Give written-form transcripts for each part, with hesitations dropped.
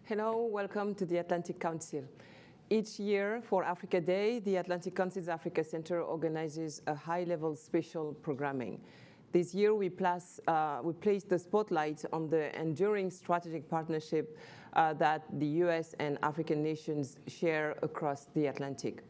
Hello, welcome to the Atlantic Council. Each year for Africa Day, the Atlantic Council's Africa Center organizes a high-level special programming. This year we placed the spotlight on the enduring strategic partnership that the US and African nations share across the Atlantic.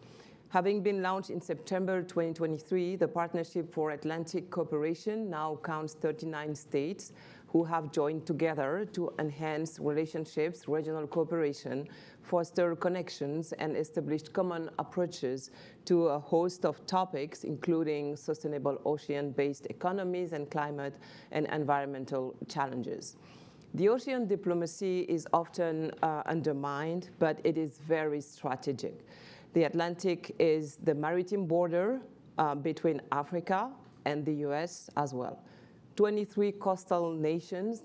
Having been launched in September 2023, the Partnership for Atlantic Cooperation now counts 39 states who have joined together to enhance relationships, regional cooperation, foster connections, and establish common approaches to a host of topics, including sustainable ocean-based economies and climate and environmental challenges. The ocean diplomacy is often undermined, but it is very strategic. The Atlantic is the maritime border between Africa and the US as well. 23 coastal nations,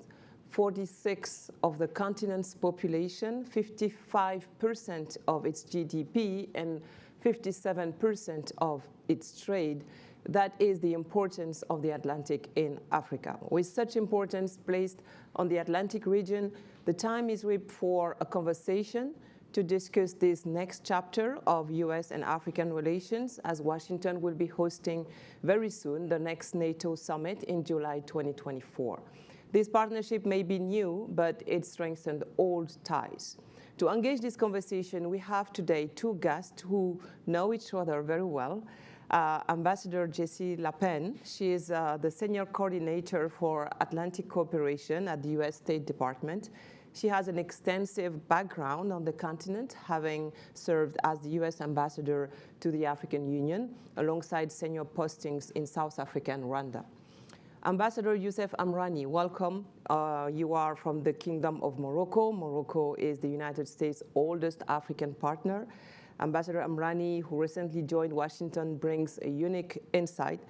46 of the continent's population, 55% of its GDP, and 57% of its trade. That is the importance of the Atlantic in Africa. With such importance placed on the Atlantic region, the time is ripe for a conversation to discuss this next chapter of US and African relations, as Washington will be hosting very soon the next NATO summit in July 2024. This partnership may be new, but it strengthened old ties. To engage this conversation, we have today two guests who know each other very well. Ambassador Jessie Lapen, she is the Senior Coordinator for Atlantic Cooperation at the US State Department. She has an extensive background on the continent, having served as the US Ambassador to the African Union, alongside senior postings in South Africa and Rwanda. Ambassador Youssef Amrani, welcome. You are from the Kingdom of Morocco. Morocco is the United States' oldest African partner. Ambassador Amrani, who recently joined Washington, brings a unique insight.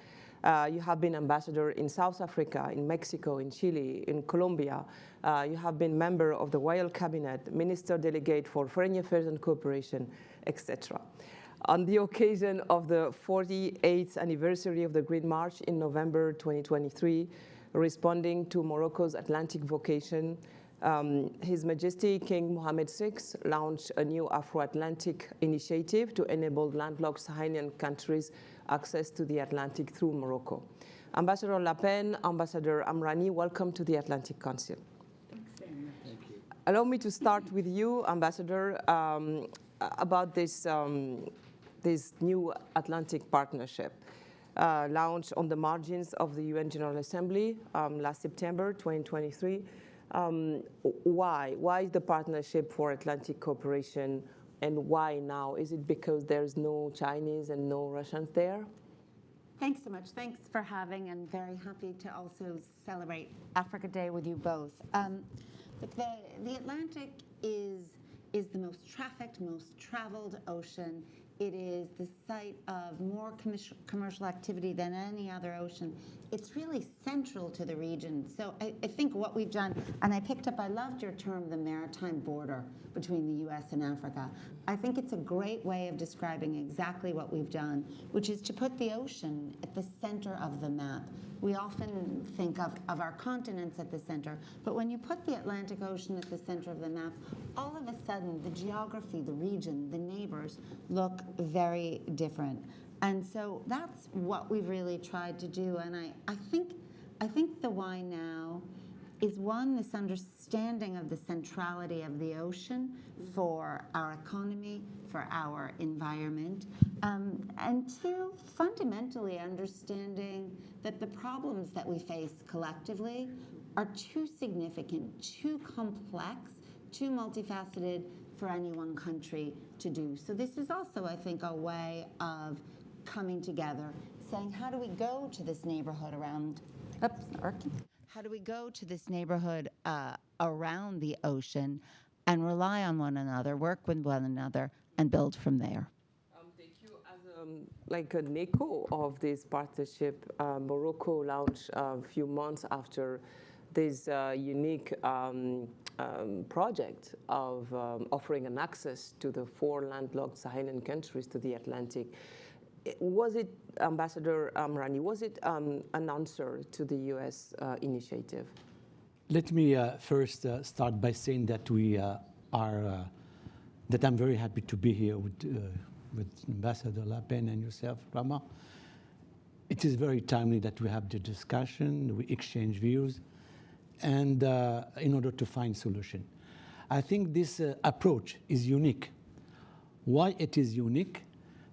You have been ambassador in South Africa, in Mexico, in Chile, in Colombia. You have been member of the Royal Cabinet, Minister Delegate for Foreign Affairs and Cooperation, etc. On the occasion of the 48th anniversary of the Green March in November 2023, responding to Morocco's Atlantic vocation, His Majesty King Mohammed VI launched a new Afro-Atlantic initiative to enable landlocked Saharan countries access to the Atlantic through Morocco. Ambassador Lapen, Ambassador Amrani, welcome to the Atlantic Council. Thanks very much. Thank you. Allow me to start with you, Ambassador, about this new Atlantic partnership launched on the margins of the UN General Assembly last September 2023. Why? Why is the Partnership for Atlantic Cooperation, and why now? Is it because there's no Chinese and no Russians there? Thanks so much. Thanks for having, and very happy to also celebrate Africa Day with you both. The Atlantic is the most trafficked, most traveled ocean. It is the site of more commercial activity than any other ocean. It's really central to the region. So I think what we've done, and I loved your term, the maritime border between the US and Africa. I think it's a great way of describing exactly what we've done, which is to put the ocean at the center of the map. We often think of our continents at the center, but when you put the Atlantic Ocean at the center of the map, all of a sudden the geography, the region, the neighbors look very different. And so that's what we've really tried to do. And I think the why now is, one, this understanding of the centrality of the ocean for our economy, for our environment, and two, fundamentally understanding that the problems that we face collectively are too significant, too complex, too multifaceted for any one country to do. So this is also, I think, a way of coming together, saying, how do we go to this neighborhood around, how do we go to this neighborhood around the ocean and rely on one another, work with one another, and build from there? Thank you. As like an echo of this partnership, Morocco launched a few months after this unique project of offering an access to the 4 landlocked Saharan countries to the Atlantic. Was it, Ambassador Amrani, was it an answer to the US initiative? Let me first start by saying that we are that I'm very happy to be here with Ambassador Le Pen and yourself, Rama. It is very timely that we have the discussion, we exchange views, and in order to find solution. I think this approach is unique. Why it is unique?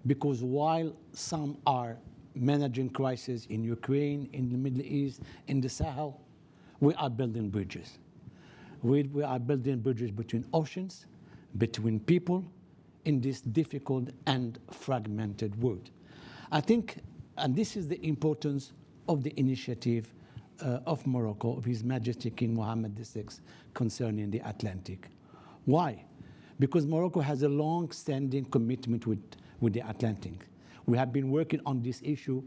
Because while some are managing crisis in Ukraine, in the Middle East, in the Sahel, we are building bridges. We are building bridges between oceans, between people, in this difficult and fragmented world. I think, and this is the importance of the initiative of Morocco, of His Majesty King Mohammed VI, concerning the Atlantic. Why? Because Morocco has a long-standing commitment with the Atlantic. We have been working on this issue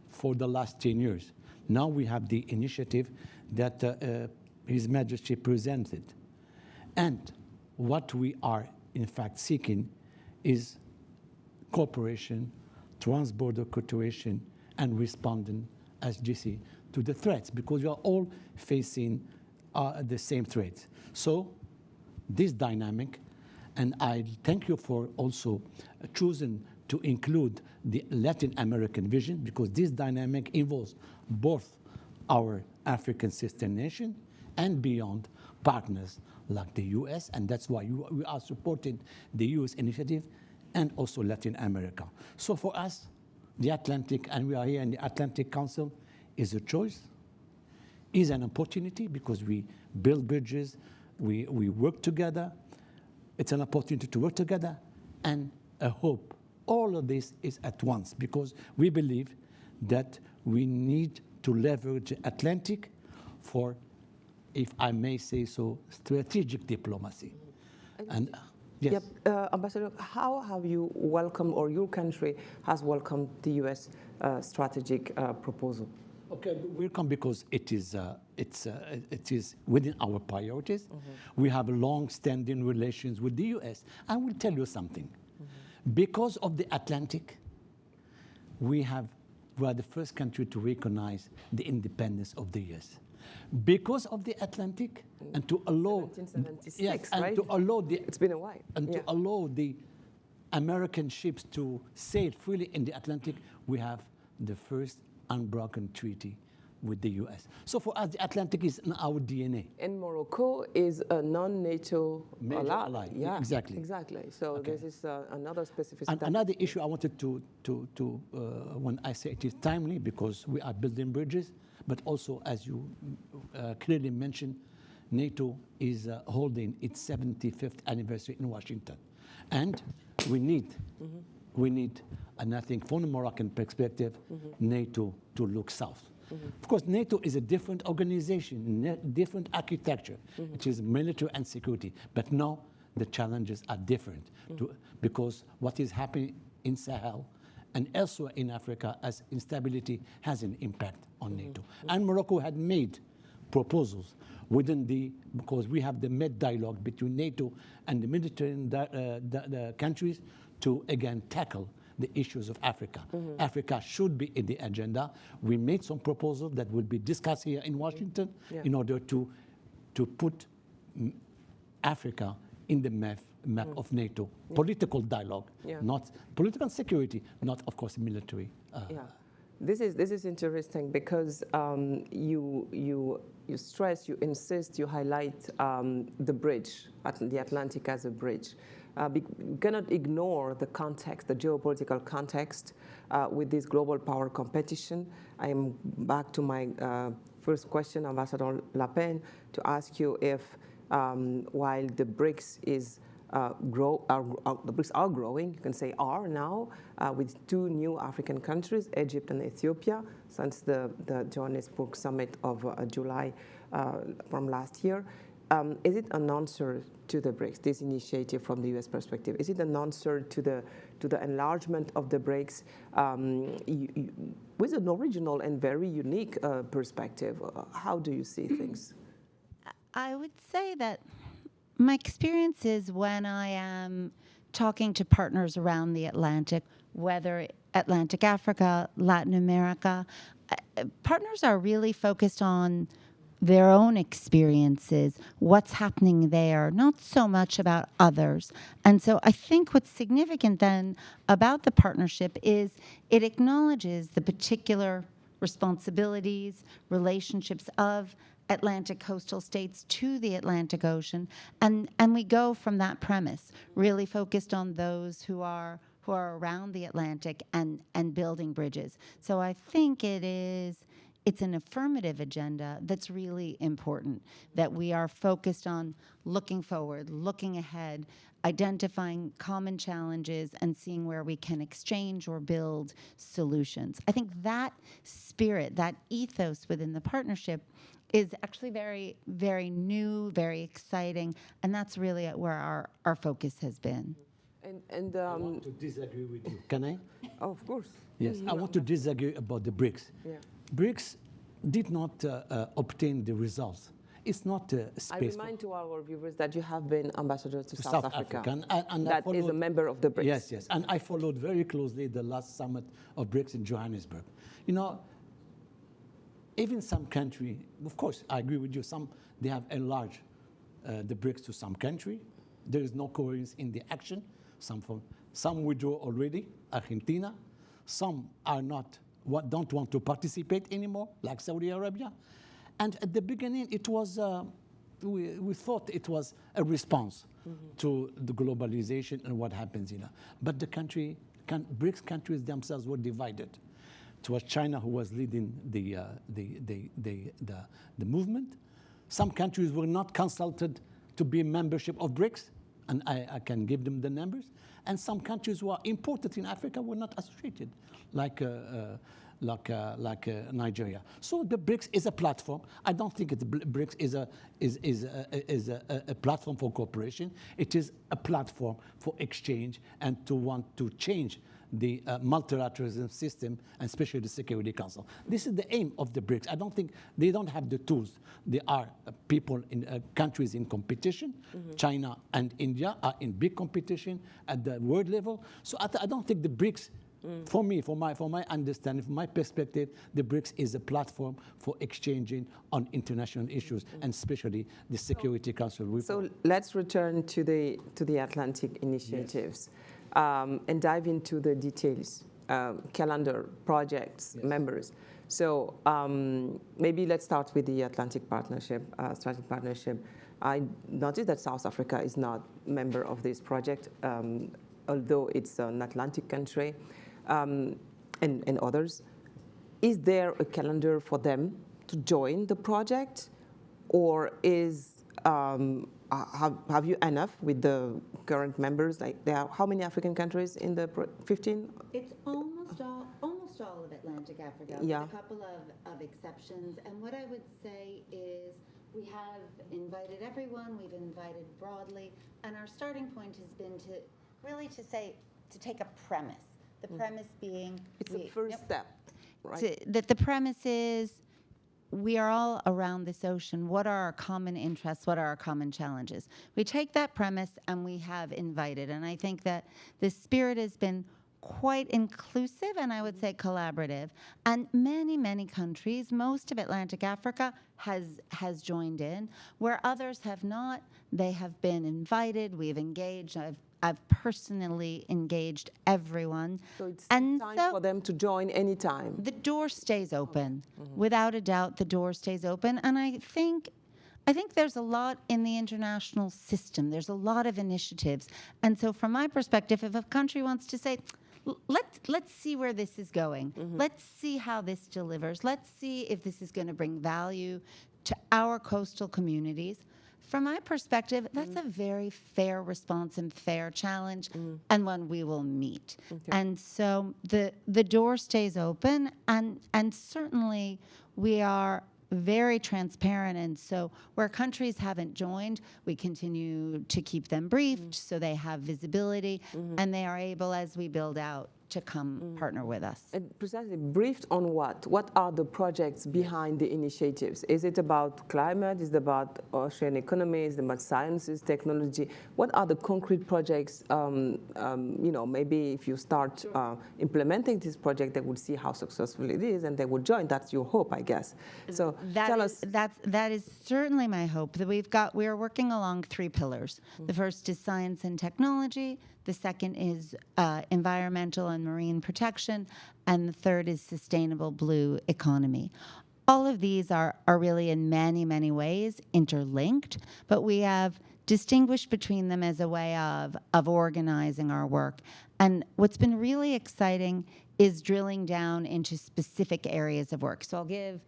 for the last 10 years. Now we have the initiative that His Majesty presented. And what we are, in fact, seeking is cooperation, trans-border cooperation, and responding, as GC, to the threats, because we are all facing the same threats. So this dynamic, and I thank you for also choosing to include the Latin American vision, because this dynamic involves both our African sister nation and beyond partners like the US, and that's why we are supporting the US initiative and also Latin America. So for us, the Atlantic, and we are here in the Atlantic Council, is a choice, is an opportunity, because we build bridges, we work together. It's an opportunity to work together, and a hope. All of this is at once, because we believe that we need to leverage the Atlantic for, if I may say so, strategic diplomacy. And yes. Yep. Ambassador, how have you welcomed, or your country has welcomed, the US strategic proposal? Okay, welcome, because it is within our priorities. Mm-hmm. We have long-standing relations with the US. I will tell you something. Mm-hmm. Because of the Atlantic, we are the first country to recognize the independence of the US. Because of the Atlantic, and to allow 1776, yes, right? and to allow it's been a while, and to allow the American ships to sail freely in the Atlantic, we have the first unbroken treaty with the US. So for us, the Atlantic is in our DNA. And Morocco is a non-NATO ally. Yeah, exactly. Exactly. So okay. This is another specific. And another issue I wanted to when I say it is timely, because we are building bridges, but also, as you clearly mentioned, NATO is holding its 75th anniversary in Washington, and we need. Mm-hmm. We need, and I think from the Moroccan perspective, mm-hmm. NATO to look south. Mm-hmm. Of course, NATO is a different organization, different architecture. Mm-hmm. It is military and security. But now the challenges are different, mm-hmm. Because what is happening in Sahel and elsewhere in Africa as instability has an impact on mm-hmm. NATO. Mm-hmm. And Morocco had made proposals because we have the Med dialogue between NATO and the Mediterranean the countries to, again, tackle the issues of Africa. Mm-hmm. Africa should be in the agenda. We made some proposals that will be discussed here in Washington in order to put Africa in the map of NATO. Political dialogue, not political security, not, of course, military. This is interesting, because you stress, you insist, you highlight the bridge, the Atlantic as a bridge. We cannot ignore the context, the geopolitical context with this global power competition. I am back to my first question, Ambassador Le Pen, to ask you if, while the BRICS the BRICS are growing, you can say are now, with 2 new African countries, Egypt and Ethiopia, since the Johannesburg summit of July from last year. Is it an answer to the BRICS, this initiative from the US perspective? Is it an answer to the enlargement of the BRICS with an original and very unique perspective? How do you see things? I would say that my experience is, when I am talking to partners around the Atlantic, whether Atlantic Africa, Latin America, partners are really focused on their own experiences, what's happening there, not so much about others. And so I think what's significant then about the partnership is it acknowledges the particular responsibilities, relationships of Atlantic coastal states to the Atlantic Ocean, and we go from that premise, really focused on those who are around the Atlantic and building bridges. So I think it's an affirmative agenda that's really important, that we are focused on looking forward, looking ahead, identifying common challenges and seeing where we can exchange or build solutions. I think that spirit, that ethos within the partnership is actually very, very new, very exciting, and that's really where our focus has been. I want to disagree with you. Can I? Oh, of course. Yes, I want to disagree about the BRICS. Yeah. BRICS did not obtain the results. It's not a I space. remind to our viewers that you have been ambassador to South South Africa. And That is a member of the BRICS. Yes, yes. And I followed very closely the last summit of BRICS in Johannesburg. You know, even some country, of course, I agree with you, they have enlarged the BRICS to some country. There is no coherence in the action. Some withdraw already, Argentina. Some are not, don't want to participate anymore, like Saudi Arabia. And at the beginning, it was, we thought it was a response to the globalization and what happens, you know. But the BRICS countries themselves were divided. It was China who was leading the movement. Some countries were not consulted to be membership of BRICS, and I can give them the numbers. And some countries who are important in Africa were not associated, like Nigeria. So the BRICS is a platform. I don't think BRICS is a platform for cooperation. It is a platform for exchange and to want to change the multilateralism system, and especially the Security Council. This is the aim of the BRICS. I don't think they don't have the tools. They are people in countries in competition. China and India are in big competition at the world level. So I don't think the BRICS, for me, for my understanding, from my perspective, the BRICS is a platform for exchanging on international issues, and especially the Security Council report. So let's return to the Atlantic initiatives. Yes. And dive into the details, calendar, projects, yes, members. So maybe let's start with the Atlantic Partnership, Strategic Partnership. I noticed that South Africa is not a member of this project, although it's an Atlantic country, and others. Is there a calendar for them to join the project, or is have you enough with the current members? Like, there are how many African countries in the 15? It's almost all of Atlantic Africa, yeah, with a couple of exceptions. And what I would say is we have invited everyone, we've invited broadly, and our starting point has been to take a premise. The premise being... It's the first step, right? That the premise is, we are all around this ocean. What are our common interests? What are our common challenges? We take that premise and we have invited. And I think that the spirit has been quite inclusive and I would say collaborative. And many, many countries, most of Atlantic Africa has joined in. Where others have not, they have been invited. We've engaged. I've personally engaged everyone. So it's time for them to join anytime. The door stays open. Without a doubt, the door stays open. And I think there's a lot in the international system. There's a lot of initiatives. And so from my perspective, if a country wants to say, let's see where this is going. Let's see how this delivers. Let's see if this is going to bring value to our coastal communities. From my perspective, that's a very fair response and fair challenge, and one we will meet. Okay. And so the door stays open, and certainly we are very transparent. And so where countries haven't joined, we continue to keep them briefed so they have visibility, and they are able, as we build out, to come partner with us. And precisely, briefed on what? What are the projects behind the initiatives? Is it about climate? Is it about ocean economy? Is it about sciences, technology? What are the concrete projects? Maybe if you start implementing this project, they will see how successful it is, and they will join. That's your hope, I guess. So tell us. That is certainly my hope. That we are working along 3 pillars. The first is science and technology. The second is environmental and marine protection, and the third is sustainable blue economy. All of these are really in many, many ways interlinked, but we have distinguished between them as a way of organizing our work. And what's been really exciting is drilling down into specific areas of work. So I'll give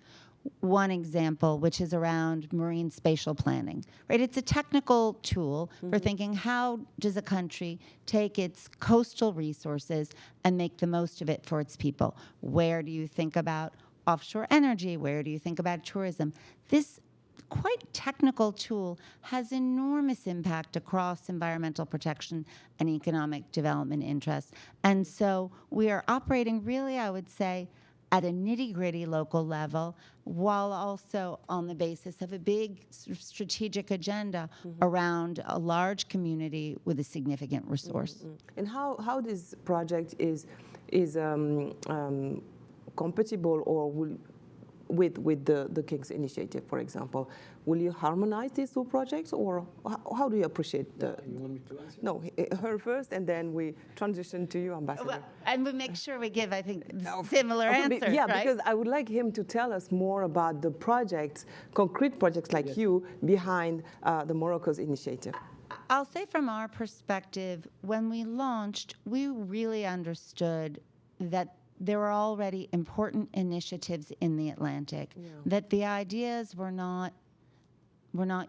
one example, which is around marine spatial planning, right? It's a technical tool for thinking, how does a country take its coastal resources and make the most of it for its people? Where do you think about offshore energy? Where do you think about tourism? This quite technical tool has enormous impact across environmental protection and economic development interests. And so we are operating really, I would say, at a nitty-gritty local level, while also on the basis of a big strategic agenda around a large community with a significant resource. And how this project is compatible or with the King's Initiative, for example? Will you harmonize these 2 projects, or how do you appreciate the... You want me to answer? No, her first, and then we transition to you, Ambassador. Well, and we make sure we give, I think, similar answers, yeah, right? because I would like him to tell us more about the projects, concrete projects like you, behind the Morocco's initiative. I'll say from our perspective, when we launched, we really understood that there were already important initiatives in the Atlantic, that the ideas were not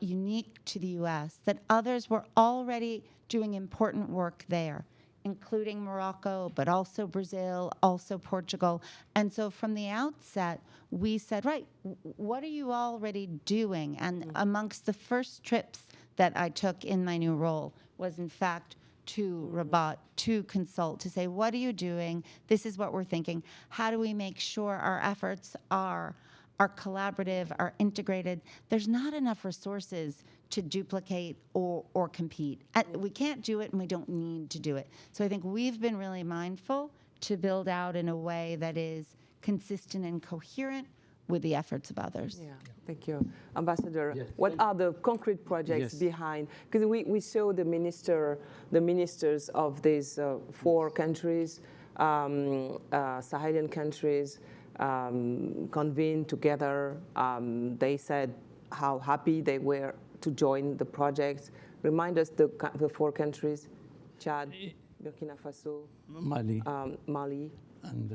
unique to the U.S., that others were already doing important work there, including Morocco, but also Brazil, also Portugal. And so from the outset, we said, right, what are you already doing? And amongst the first trips that I took in my new role was, in fact, to Rabat, to consult, to say, what are you doing? This is what we're thinking. How do we make sure our efforts are collaborative, are integrated? There's not enough resources to duplicate or compete. We can't do it, and we don't need to do it. So I think we've been really mindful to build out in a way that is consistent and coherent with the efforts of others. Yeah, thank you. Ambassador, Yes. what are the concrete projects behind? Because we saw the ministers of these 4 countries, Sahelian countries, convened together. They said how happy they were to join the project. Remind us the 4 countries: Chad, Burkina Faso, Mali, and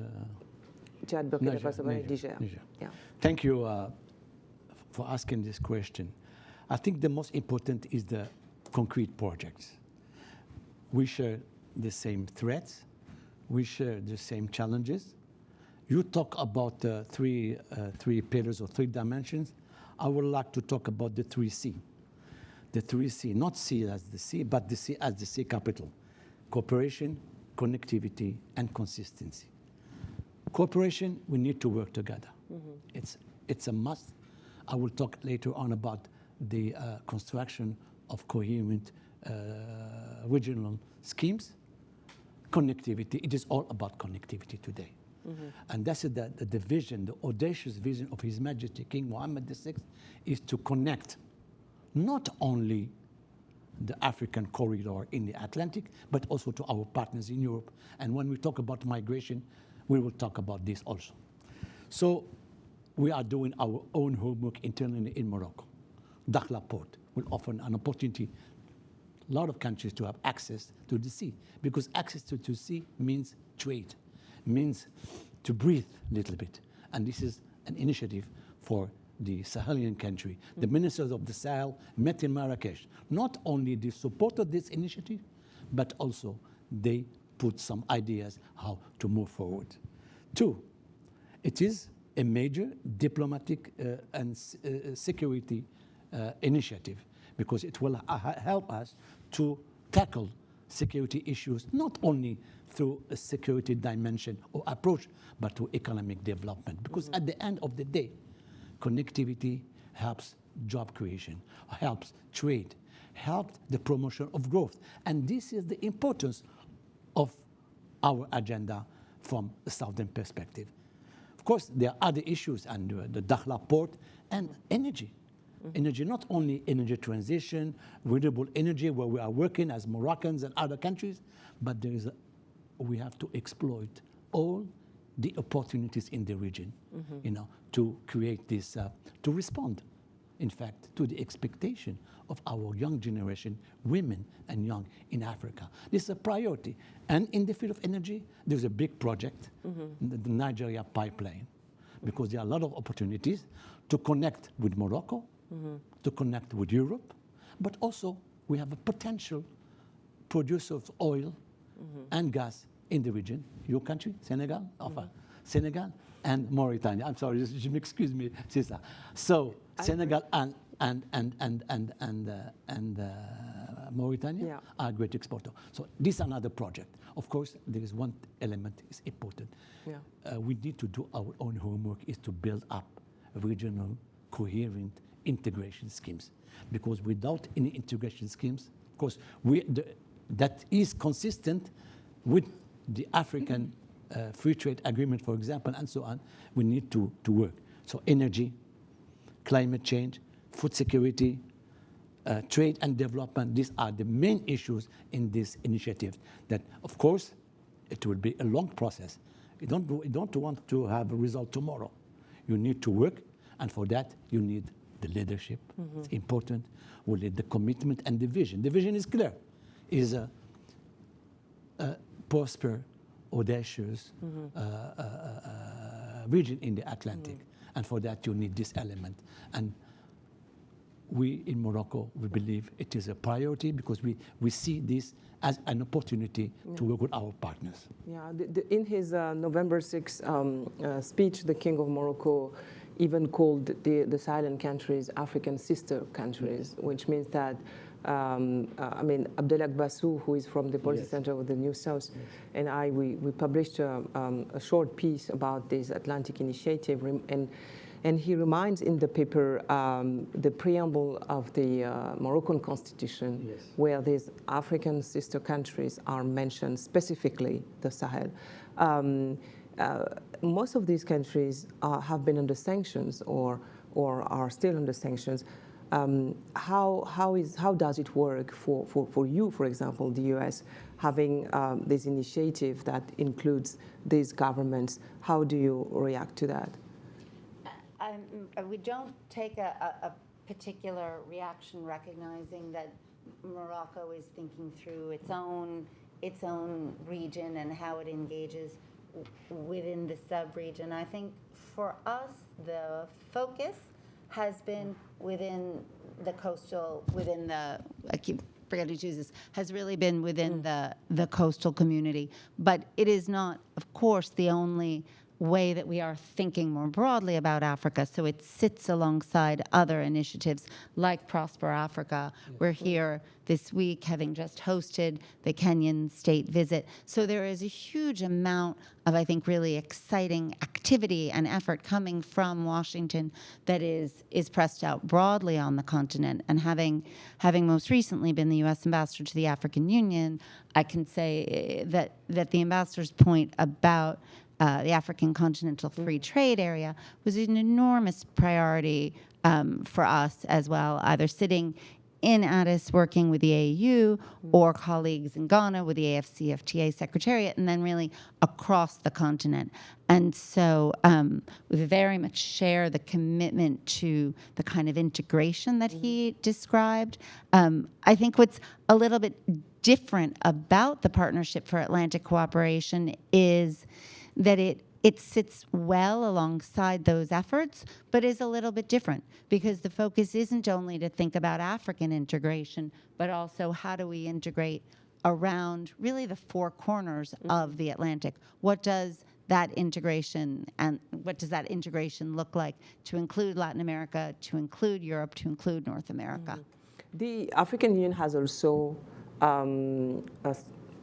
Chad, Burkina Faso, Niger. Yeah. Thank you for asking this question. I think the most important is the concrete projects. We share the same threats. We share the same challenges. You talk about the three pillars or 3 dimensions. I would like to talk about the 3C. The 3C, not C as the C, but the C as the C capital: cooperation, connectivity, and consistency. Cooperation, we need to work together. It's a must. I will talk later on about the construction of coherent regional schemes. Connectivity, it is all about connectivity today. And that's the vision, the audacious vision of His Majesty King Mohammed VI, is to connect not only the African corridor in the Atlantic, but also to our partners in Europe. And when we talk about migration, we will talk about this also. So we are doing our own homework internally in Morocco. Dakhla port will offer an opportunity a lot of countries to have access to the sea, because access to the sea means trade, means to breathe a little bit. And this is an initiative for the Sahelian country. The ministers of the Sahel met in Marrakesh. Not only they supported this initiative, but also they put some ideas how to move forward. 2, it is a major diplomatic and security initiative, because it will help us to tackle security issues, not only through a security dimension or approach, but through economic development. Because at the end of the day, connectivity helps job creation, helps trade, helps the promotion of growth. And this is the importance of our agenda from a southern perspective. Of course, there are other issues, and the Dakhla port and energy. Energy, not only energy transition, renewable energy, where we are working as Moroccans and other countries, but we have to exploit all the opportunities in the region, to create this, to respond, in fact, to the expectation of our young generation, women and young in Africa. This is a priority. And in the field of energy, there's a big project, the Nigeria pipeline, because there are a lot of opportunities to connect with Morocco, to connect with Europe, but also we have a potential producer of oil and gas in the region. Your country, Senegal, Senegal and Mauritania. I'm sorry, excuse me, Cesar. So Senegal and Mauritania are a great exporter. So this is another project. Of course, there is one element is important. We need to do our own homework, is to build up regional coherent integration schemes, because without any integration schemes, of course, that is consistent with the African free trade agreement, for example, and so on, we need to work. So energy, climate change, food security, trade and development, these are the main issues in this initiative that, of course, it will be a long process. You don't want to have a result tomorrow. You need to work, and for that, you need the leadership. It's important. We need the commitment and the vision. The vision is clear. Is a prosper, audacious region in the Atlantic. And for that, you need this element. And we in Morocco, we believe it is a priority, because we see this as an opportunity to work with our partners. Yeah, in his November 6th speech, the King of Morocco even called the Sahel countries African sister countries, which means that, Abdelak Bassou, who is from the Policy Center of the New South, and we published a short piece about this Atlantic initiative, and he reminds in the paper the preamble of the Moroccan constitution, where these African sister countries are mentioned, specifically the Sahel. Most of these countries have been under sanctions or are still under sanctions. How does it work for you, for example, the US, having this initiative that includes these governments? How do you react to that? We don't take a particular reaction, recognizing that Morocco is thinking through its own region and how it engages within the sub-region. I think for us, the focus has been within the coastal, I keep forgetting to use this, has really been within the coastal community. But it is not, of course, the only way that we are thinking more broadly about Africa. So it sits alongside other initiatives like Prosper Africa. We're here this week, having just hosted the Kenyan state visit. So there is a huge amount of, I think, really exciting activity and effort coming from Washington that is pressed out broadly on the continent. And having most recently been the U.S. ambassador to the African Union, I can say that the ambassador's point about the African Continental Free Trade Area was an enormous priority for us as well, either sitting in Addis working with the AU or colleagues in Ghana with the AFCFTA Secretariat, and then really across the continent. And so we very much share the commitment to the kind of integration that he described. I think what's a little bit different about the Partnership for Atlantic Cooperation is that it sits well alongside those efforts, but is a little bit different, because the focus isn't only to think about African integration, but also how do we integrate around really the four corners of the Atlantic. What does that integration look like to include Latin America, to include Europe, to include North America? The African Union has also an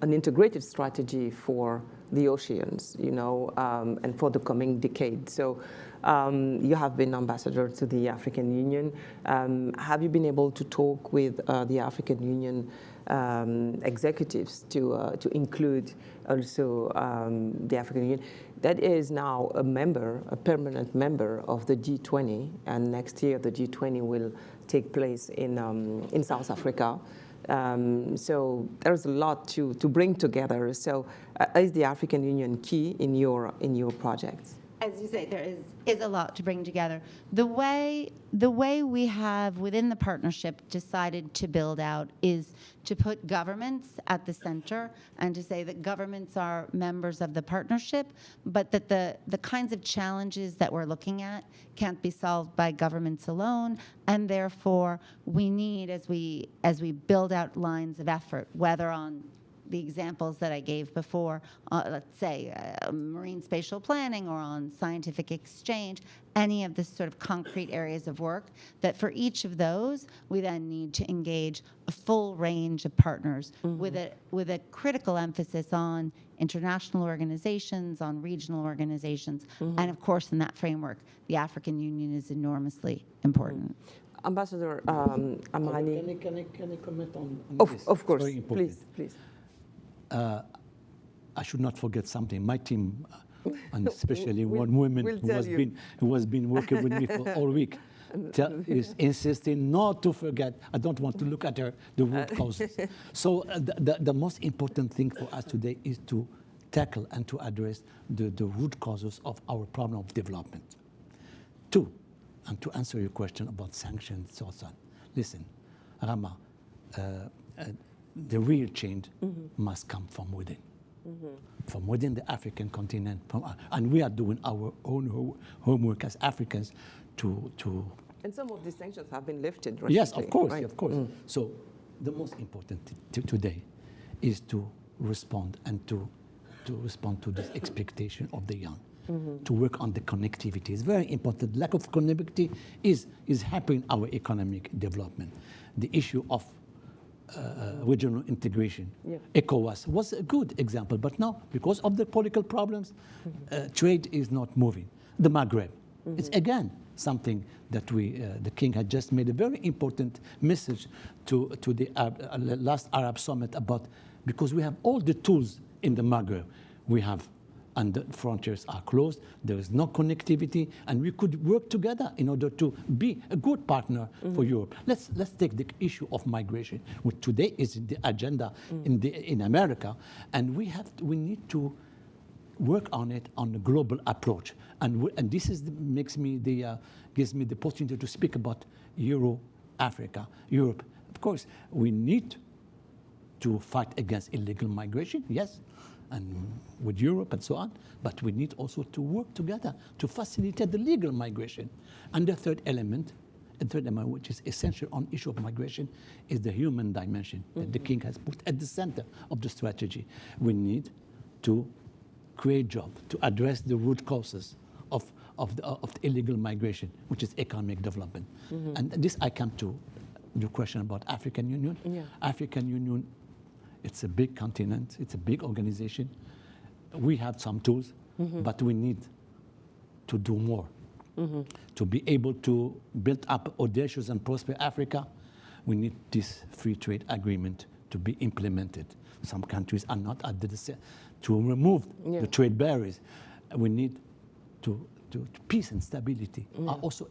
integrated strategy for the oceans, and for the coming decade. So you have been ambassador to the African Union. Have you been able to talk with the African Union executives to include also the African Union? That is now a permanent member of the G20, and next year the G20 will take place in South Africa. So there's a lot to bring together. So is the African Union key in your projects? As you say, there is a lot to bring together. The way we have within the partnership decided to build out is to put governments at the center and to say that governments are members of the partnership, but that the kinds of challenges that we're looking at can't be solved by governments alone, and therefore we need, as we build out lines of effort, whether on the examples that I gave before, let's say marine spatial planning or on scientific exchange, any of the sort of concrete areas of work, that for each of those, we then need to engage a full range of partners with a critical emphasis on international organizations, on regional organizations, and of course in that framework, the African Union is enormously important. Ambassador Amani. Can I comment on this? Of course, Very important. please. I should not forget something. My team, and especially one woman who has been working with me for all week, is insisting not to forget. I don't want to look at her, the root causes. So the most important thing for us today is to tackle and to address the root causes of our problem of development. Two, and to answer your question about sanctions, so on. Listen, Rama, the real change must come from within. From within the African continent, and we are doing our own homework as Africans to. And some of these sanctions have been lifted recently. Yes, of course, right? of course. So the most important today is to respond and to respond to this expectation of the young. To work on the connectivity. It's very important. Lack of connectivity is hampering our economic development. The issue of regional integration. ECOWAS was a good example, but now, because of the political problems, trade is not moving. The Maghreb, it's again something that the King had just made a very important message to the last Arab summit about, because we have all the tools in the Maghreb. We have, and the frontiers are closed, there is no connectivity, and we could work together in order to be a good partner for Europe. Let's take the issue of migration, which today is the agenda in America, and we need to work on it on a global approach. And this gives me the opportunity to speak about Europe. Of course, we need to fight against illegal migration, yes, and with Europe and so on, but we need also to work together to facilitate the legal migration. And the third element, which is essential on issue of migration, is the human dimension that the King has put at the center of the strategy. We need to create jobs, to address the root causes of the illegal migration, which is economic development. And this I come to the question about African Union. African Union, it's a big continent, it's a big organization. We have some tools, but we need to do more. To be able to build up audacious and prosper Africa, we need this free trade agreement to be implemented. Some countries are not at to remove the trade barriers. We need to peace and stability. Also,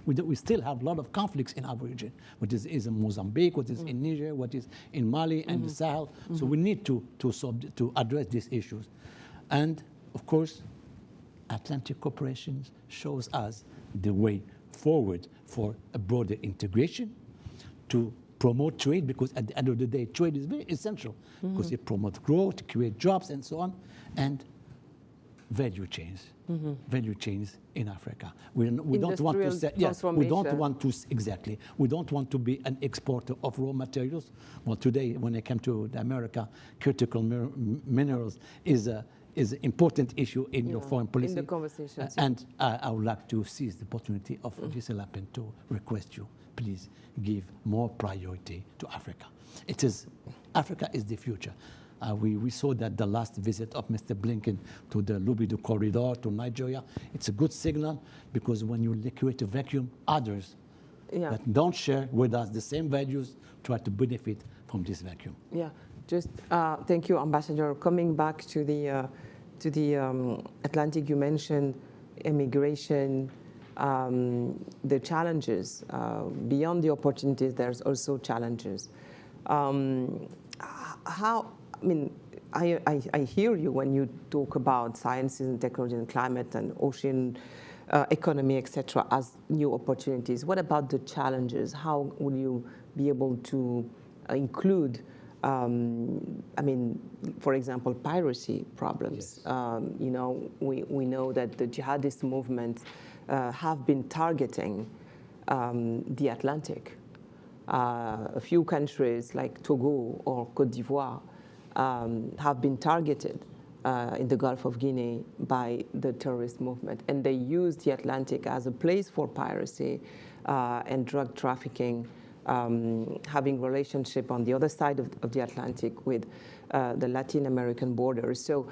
we still have a lot of conflicts in our region. What is in Mozambique, what is in Niger, what is in Mali and the Sahel. So we need to address these issues. And of course, Atlantic cooperation shows us the way forward for a broader integration, to promote trade, because at the end of the day, trade is very essential, because it promotes growth, create jobs and so on, and value chains in Africa. We don't want to say, we don't want to, exactly, we don't want to be an exporter of raw materials. Well, today, when I came to America, critical minerals is an important issue in your foreign policy. In the conversations. And I would like to seize the opportunity of this Lapin to request you, please give more priority to Africa. It is Africa is the future. We saw that the last visit of Mr. Blinken to the Lubidu corridor to Nigeria, it's a good signal, because when you create a vacuum, others that don't share with us the same values try to benefit from this vacuum. Yeah, just thank you, Ambassador. Coming back to the Atlantic, you mentioned immigration, the challenges. Beyond the opportunities, there's also challenges. I hear you when you talk about sciences and technology and climate and ocean economy, etc., as new opportunities. What about the challenges? How will you be able to include, for example, piracy problems? Yes. We know that the jihadist movements have been targeting the Atlantic. A few countries like Togo or Côte d'Ivoire have been targeted in the Gulf of Guinea by the terrorist movement, and they use the Atlantic as a place for piracy and drug trafficking, having relationship on the other side of the Atlantic with the Latin American borders. So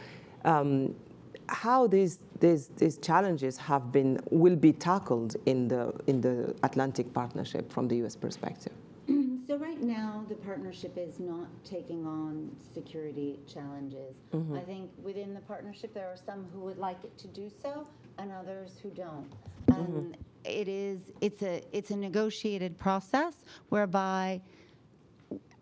how these challenges will be tackled in the Atlantic Partnership from the U.S. perspective? So right now, the partnership is not taking on security challenges. I think within the partnership, there are some who would like it to do so, and others who don't. And it's a negotiated process whereby,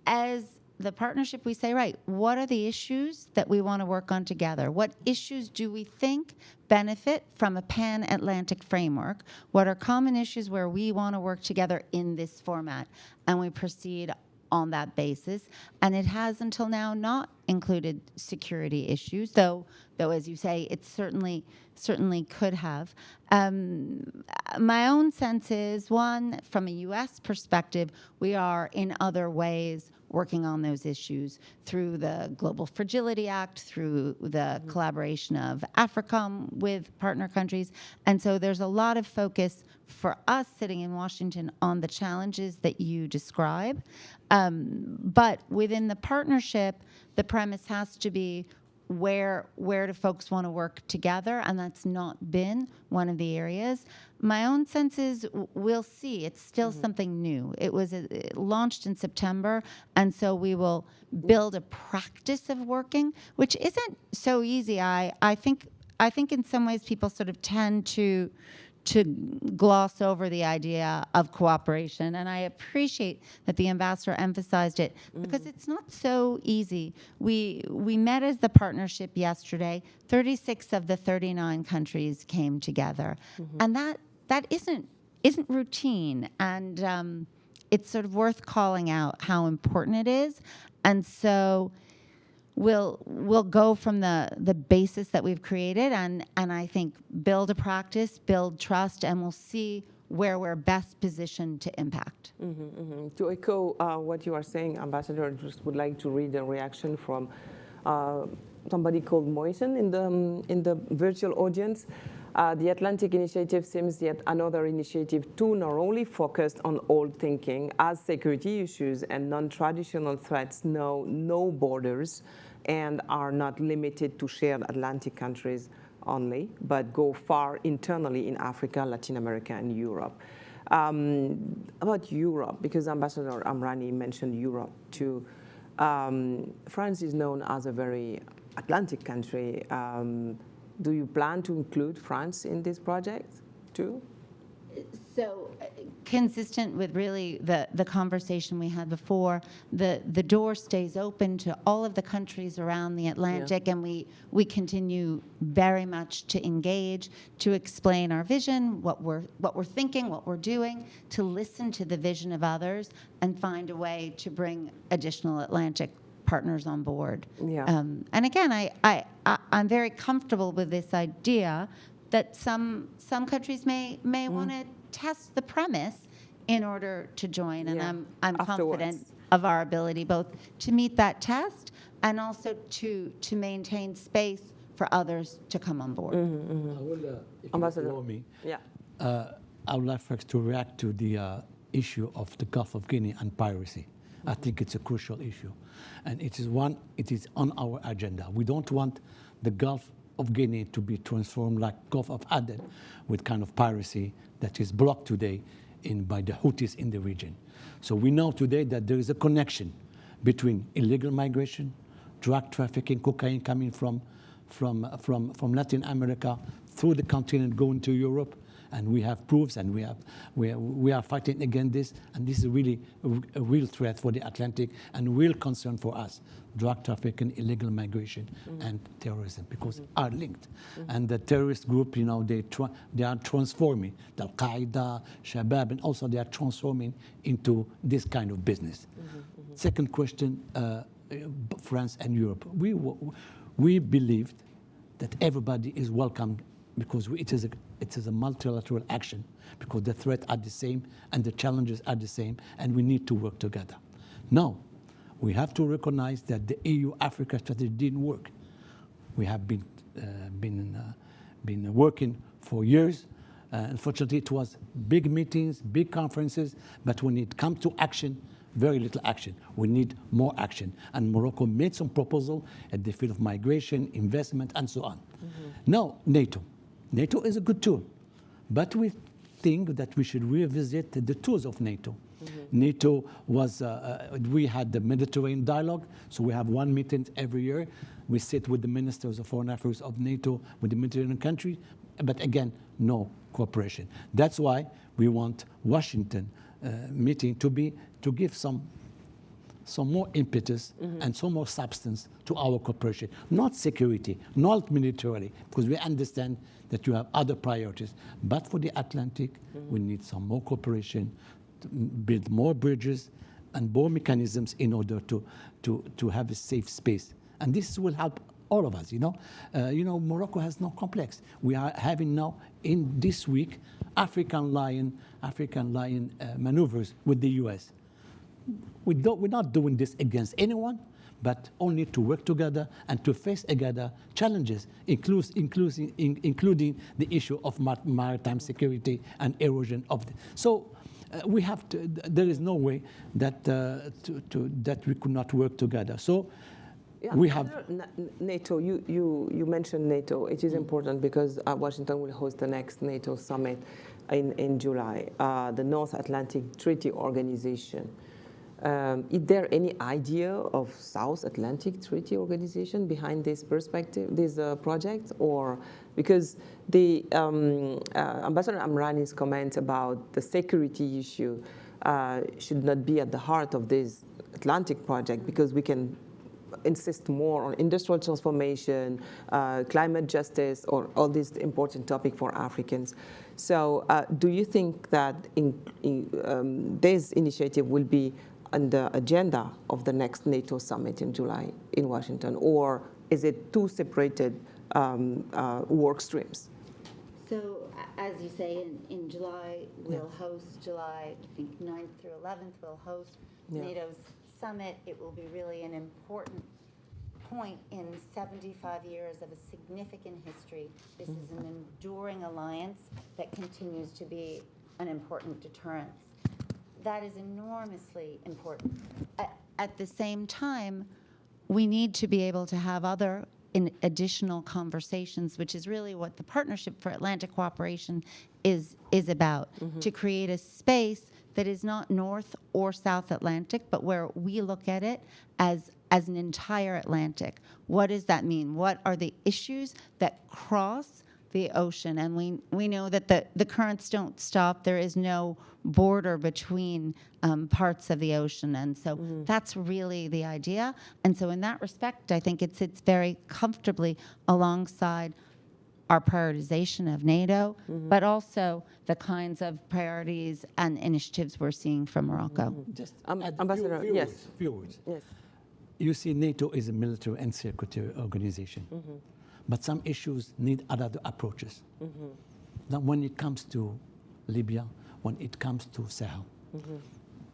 as the partnership, we say, right, what are the issues that we want to work on together? What issues do we think benefit from a pan-Atlantic framework? What are common issues where we want to work together in this format? And we proceed on that basis. And it has until now not included security issues, though as you say, it certainly could have. My own sense is, one, from a U.S. perspective, we are in other ways working on those issues through the Global Fragility Act, through the collaboration of AFRICOM with partner countries. And so there's a lot of focus for us sitting in Washington on the challenges that you describe. But within the partnership, the premise has to be, where do folks want to work together? And that's not been one of the areas. My own sense is we'll see. It's still something new. It was launched in September, and so we will build a practice of working, which isn't so easy. I think in some ways people sort of tend to gloss over the idea of cooperation, and I appreciate that the ambassador emphasized it, because it's not so easy. We met as the partnership yesterday. 36 of the 39 countries came together, and that isn't routine, and it's sort of worth calling out how important it is. And so we'll go from the basis that we've created, and I think build a practice, build trust, and we'll see where we're best positioned to impact. To echo what you are saying, Ambassador, I just would like to read a reaction from somebody called Moisen in the virtual audience. The Atlantic Initiative seems yet another initiative too narrowly focused on old thinking, as security issues and non-traditional threats know no borders and are not limited to shared Atlantic countries only, but go far internally in Africa, Latin America, and Europe. About Europe, because Ambassador Amrani mentioned Europe too. France is known as a very Atlantic country. Do you plan to include France in this project too? So consistent with really the conversation we had before, the door stays open to all of the countries around the Atlantic, and we continue very much to engage, to explain our vision, what we're thinking, what we're doing, to listen to the vision of others, and find a way to bring additional Atlantic partners on board. And again, I'm very comfortable with this idea that some countries may want to test the premise in order to join, and I'm confident of our ability both to meet that test and also to maintain space for others to come on board. I will, if you allow me, I would like first to react to the issue of the Gulf of Guinea and piracy. I think it's a crucial issue. And it is on our agenda. We don't want the Gulf of Guinea to be transformed like Gulf of Aden with kind of piracy that is blocked today by the Houthis in the region. So we know today that there is a connection between illegal migration, drug trafficking, cocaine coming from Latin America through the continent going to Europe, and we have proofs, and we are fighting against this, and this is really a real threat for the Atlantic and a real concern for us. Drug trafficking, illegal migration, and terrorism, because are linked. And the terrorist group, you know, they are transforming, the Al-Qaeda, Shabab, and also they are transforming into this kind of business. Second question, France and Europe. We believed that everybody is welcome because it is a multilateral action, because the threats are the same and the challenges are the same, and we need to work together. Now, we have to recognize that the EU-Africa strategy didn't work. We have been working for years. Unfortunately, it was big meetings, big conferences, but when it comes to action, very little action. We need more action. And Morocco made some proposal at the field of migration, investment, and so on. Now, NATO. NATO is a good tool, but we think that we should revisit the tools of NATO. NATO was, we had the Mediterranean dialogue, so we have one meeting every year. We sit with the ministers of foreign affairs of NATO, with the Mediterranean countries, but again, no cooperation. That's why we want Washington meeting to give some more impetus and some more substance to our cooperation. Not security, not militarily, because we understand that you have other priorities. But for the Atlantic, we need some more cooperation, to build more bridges and more mechanisms in order to have a safe space. And this will help all of us, you know. Morocco has no complex. We are having now, in this week, African lion maneuvers with the US. We're not doing this against anyone, but only to work together and to face together challenges, including the issue of maritime security and erosion of the. So we have to. There is no way that that we could not work together. So. Yeah, we have NATO. You mentioned NATO. It is important because Washington will host the next NATO summit in July, the North Atlantic Treaty Organization. Is there any idea of South Atlantic Treaty Organization behind this perspective, this project, or because the Ambassador Amrani's comment about the security issue should not be at the heart of this Atlantic project, because we can insist more on industrial transformation, climate justice, or all these important topics for Africans. So do you think that this initiative will be on the agenda of the next NATO summit in July in Washington, or is it two separated work streams? So, as you say, in July, we'll host July, I think 9th through 11th, we'll host NATO's summit. It will be really an important point in 75 years of a significant history. This is an enduring alliance that continues to be an important deterrence. That is enormously important. At the same time, we need to be able to have other additional conversations, which is really what the Partnership for Atlantic Cooperation is about, to create a space that is not North or South Atlantic, but where we look at it as an entire Atlantic. What does that mean? What are the issues that cross the ocean? And we know that the currents don't stop. There is no border between parts of the ocean. And so that's really the idea. And so in that respect, I think it sits very comfortably alongside our prioritization of NATO, but also the kinds of priorities and initiatives we're seeing from Morocco. just Ambassador, few words. Yes. You see, NATO is a military and security organization, but some issues need other approaches. Now, when it comes to Libya, when it comes to Sahel,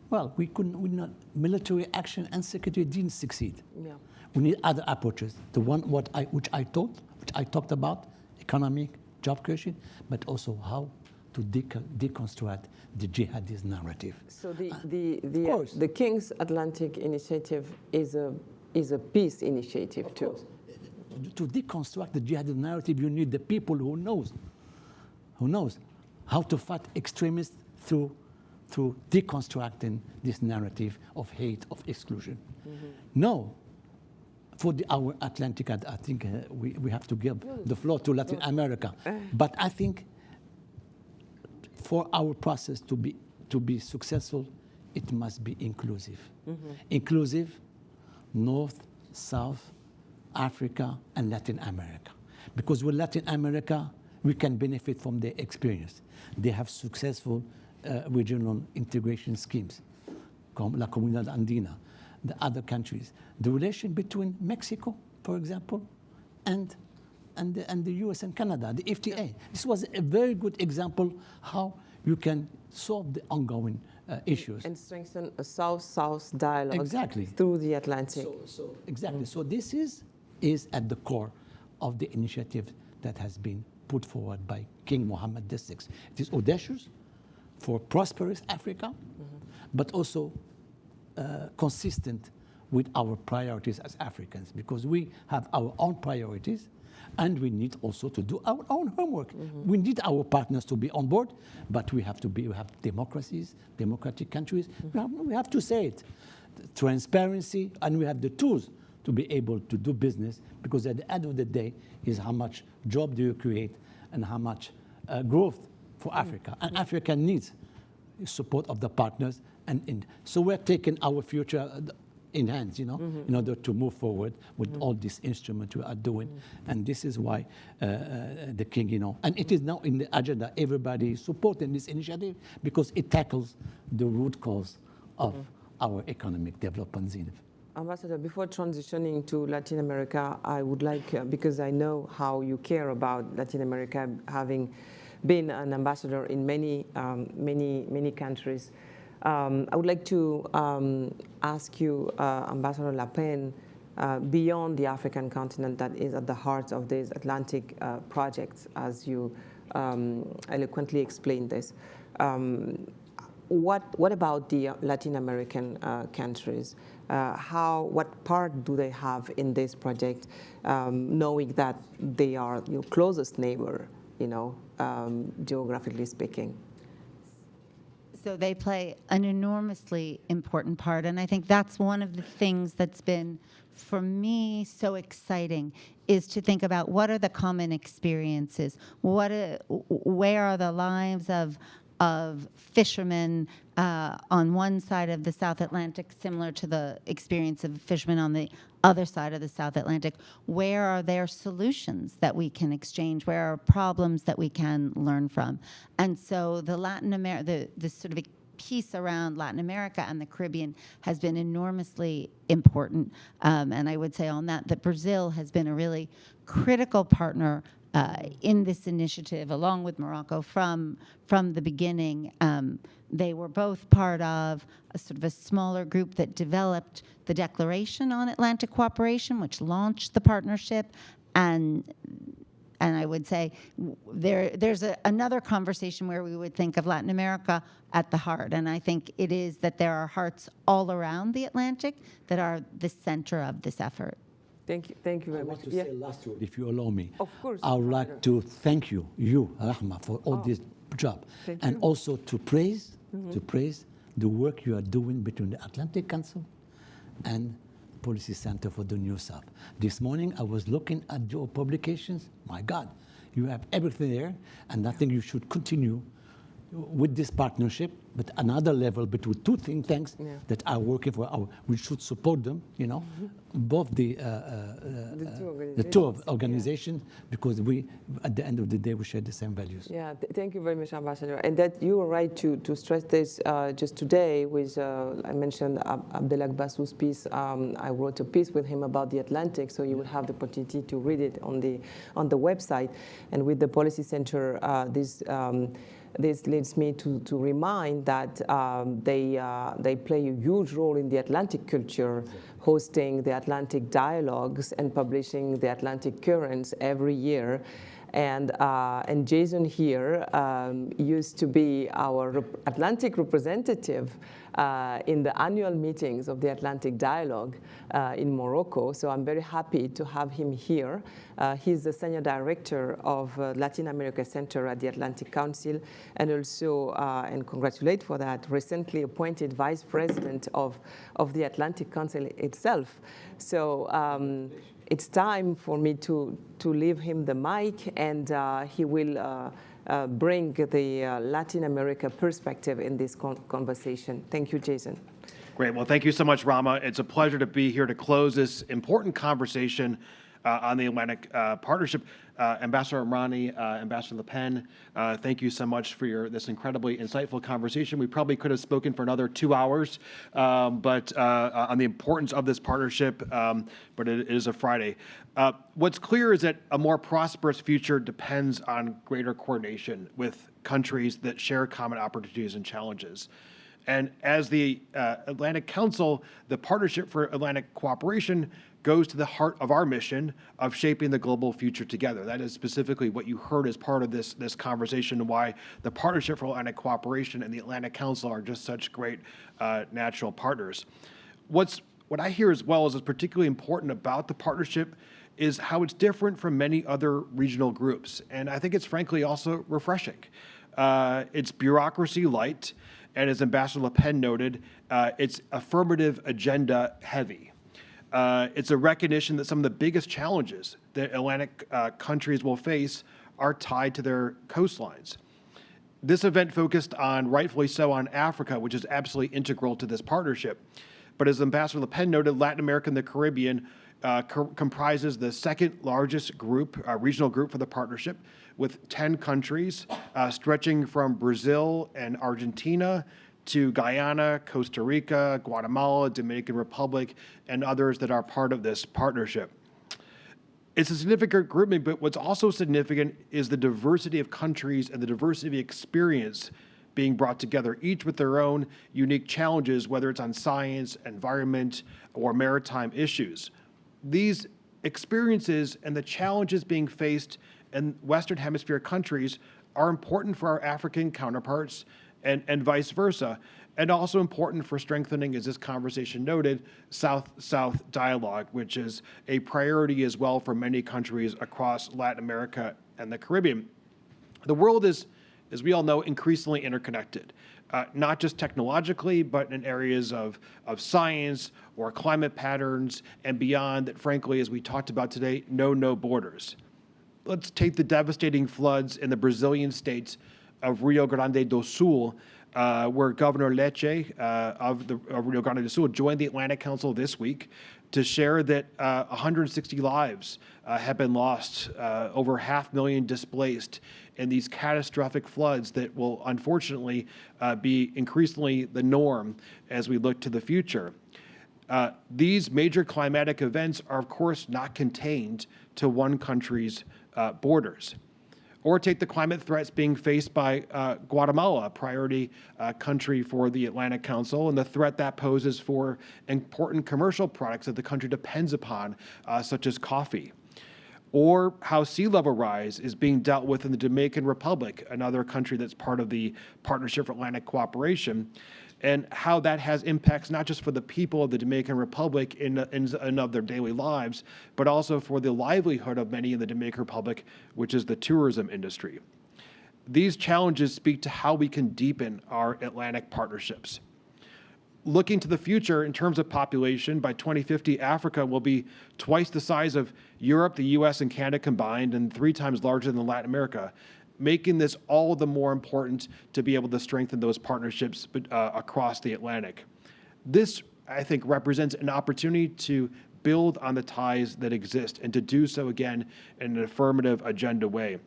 well, we not military action and security didn't succeed. Yeah. We need other approaches. The one which I talked about, economic, job creation, but also how to deconstruct the jihadist narrative. So the King's Atlantic Initiative is a peace initiative too. To deconstruct the jihadist narrative, you need the people who knows how to fight extremists through deconstructing this narrative of hate, of exclusion. No, for our Atlantic, I think we have to give the floor to Latin America. But I think for our process to be successful, it must be inclusive. Inclusive, North, South, Africa, and Latin America. Because with Latin America, we can benefit from their experience. They have successful regional integration schemes, La Comunidad Andina, the other countries. The relation between Mexico, for example, and the US and Canada, the FTA. This was a very good example how you can solve the ongoing issues. And strengthen a South-South dialogue through the Atlantic. Exactly. So this is at the core of the initiative that has been put forward by King Mohammed VI. It is audacious for prosperous Africa, but also consistent with our priorities as Africans, because we have our own priorities and we need also to do our own homework. We need our partners to be on board, but we have democracies, democratic countries. We have to say it. Transparency, and we have the tools to be able to do business, because at the end of the day is how much job do you create and how much growth for Africa. And Africa needs support of the partners. So we're taking our future in hands, in order to move forward with all these instruments we are doing. And this is why the King, and it is now in the agenda, everybody is supporting this initiative because it tackles the root cause of our economic development. Ambassador, before transitioning to Latin America, I would like, because I know how you care about Latin America, having been an ambassador in many countries, I would like to ask you, Ambassador Le Pen, beyond the African continent that is at the heart of these Atlantic projects, as you eloquently explained this, what about the Latin American countries? What part do they have in this project, knowing that they are your closest neighbor, geographically speaking? So they play an enormously important part, and I think that's one of the things that's been, for me, so exciting, is to think about what are the common experiences, where are the lives of fishermen on one side of the South Atlantic, similar to the experience of fishermen on the other side of the South Atlantic. Where are there solutions that we can exchange? Where are problems that we can learn from? And so the sort of piece around Latin America and the Caribbean has been enormously important. And I would say on that Brazil has been a really critical partner in this initiative, along with Morocco, from the beginning. They were both part of a sort of a smaller group that developed the Declaration on Atlantic Cooperation, which launched the partnership. And I would say there's another conversation where we would think of Latin America at the heart. And I think it is that there are hearts all around the Atlantic that are the center of this effort. Thank you very much. I want to say last word, if you allow me. Of course. I would like to thank you, Rahma, for all this job. Thank and you. Also to praise the work you are doing between the Atlantic Council and Policy Center for the New South. This morning I was looking at your publications. My God, you have everything there, and I think you should continue with this partnership, but another level between two think tanks that are working for we should support them, both the two organizations, because we, at the end of the day, we share the same values. Yeah, thank you very much, Ambassador. And that you were right to stress this just today with, I mentioned Abdelak Bassou's piece. I wrote a piece with him about the Atlantic, so you will have the opportunity to read it on the website. And with the Policy Center, this leads me to remind that they play a huge role in the Atlantic culture, hosting the Atlantic dialogues and publishing the Atlantic Currents every year. And Jason here used to be our Atlantic representative in the annual meetings of the Atlantic Dialogue in Morocco. So I'm very happy to have him here. He's the Senior Director of Latin America Center at the Atlantic Council, and also, and congratulate for that, recently appointed Vice President of the Atlantic Council itself. So it's time for me to leave him the mic, and he will bring the Latin America perspective in this conversation. Thank you, Jason. Great. Well, thank you so much, Rama. It's a pleasure to be here to close this important conversation on the Atlantic Partnership. Ambassador Amrani, Ambassador Le Pen, thank you so much for this incredibly insightful conversation. We probably could have spoken for another 2 hours, but on the importance of this partnership, but it is a Friday. What's clear is that a more prosperous future depends on greater coordination with countries that share common opportunities and challenges. And as the Atlantic Council, the Partnership for Atlantic Cooperation goes to the heart of our mission of shaping the global future together. That is specifically what you heard as part of this conversation, and why the Partnership for Atlantic Cooperation and the Atlantic Council are just such great natural partners. What I hear as well is particularly important about the partnership is how it's different from many other regional groups. And I think it's frankly also refreshing. It's bureaucracy light, and as Ambassador Le Pen noted, it's affirmative agenda heavy. It's a recognition that some of the biggest challenges that Atlantic countries will face are tied to their coastlines. This event focused on, rightfully so, on Africa, which is absolutely integral to this partnership. But as Ambassador Le Pen noted, Latin America and the Caribbean comprises the second largest group, regional group for the partnership, with 10 countries stretching from Brazil and Argentina to Guyana, Costa Rica, Guatemala, Dominican Republic, and others that are part of this partnership. It's a significant grouping, but what's also significant is the diversity of countries and the diversity of experience being brought together, each with their own unique challenges, whether it's on science, environment, or maritime issues. These experiences and the challenges being faced in Western Hemisphere countries are important for our African counterparts and vice versa, and also important for strengthening, as this conversation noted, South-South dialogue, which is a priority as well for many countries across Latin America and the Caribbean. The world is, as we all know, increasingly interconnected, not just technologically, but in areas of science or climate patterns and beyond that, frankly, as we talked about today, know no borders. Let's take the devastating floods in the Brazilian states of Rio Grande do Sul, where Governor Lecce of Rio Grande do Sul joined the Atlantic Council this week to share that 160 lives have been lost, over 500,000 displaced in these catastrophic floods that will unfortunately be increasingly the norm as we look to the future. These major climatic events are, of course, not contained to one country's borders. Or take the climate threats being faced by Guatemala, a priority country for the Atlantic Council, and the threat that poses for important commercial products that the country depends upon, such as coffee. Or how sea level rise is being dealt with in the Dominican Republic, another country that's part of the Partnership for Atlantic Cooperation, and how that has impacts not just for the people of the Dominican Republic in of their daily lives, but also for the livelihood of many in the Dominican Republic, which is the tourism industry. These challenges speak to how we can deepen our Atlantic partnerships. Looking to the future in terms of population, by 2050, Africa will be twice the size of Europe, the US, and Canada combined, and 3 times larger than Latin America, making this all the more important to be able to strengthen those partnerships across the Atlantic. This, I think, represents an opportunity to build on the ties that exist and to do so again in an affirmative agenda way.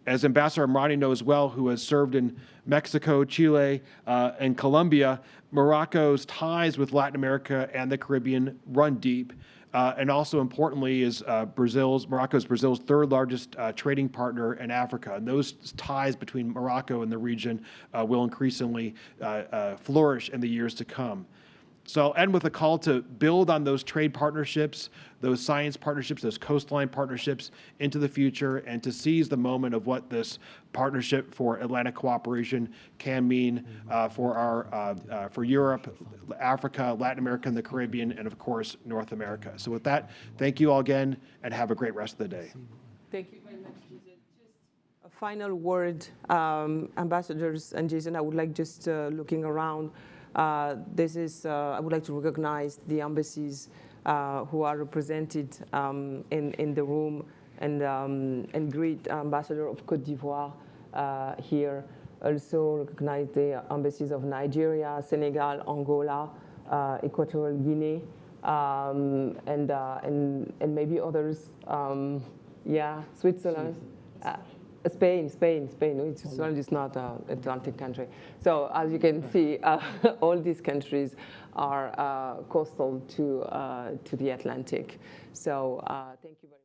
As Ambassador Amrani knows well, who has served in Mexico, Chile, and Colombia, Morocco's ties with Latin America and the Caribbean run deep. And also importantly is Morocco's Brazil's 3rd largest trading partner in Africa. And those ties between Morocco and the region will increasingly flourish in the years to come. So I'll end with a call to build on those trade partnerships, those science partnerships, those coastline partnerships into the future, and to seize the moment of what this partnership for Atlantic cooperation can mean for Europe, Africa, Latin America, and the Caribbean, and of course, North America. So with that, thank you all again, and have a great rest of the day. Thank you very much, Jason. Just a final word, ambassadors and Jason, I would like just looking around. I would like to recognize the embassies who are represented in the room, and greet Ambassador of Côte d'Ivoire here. Also recognize the embassies of Nigeria, Senegal, Angola, Equatorial Guinea, and maybe others. Yeah, Switzerland. Spain. Switzerland is not an Atlantic country. So as you can see, all these countries are coastal to the Atlantic. So thank you very much.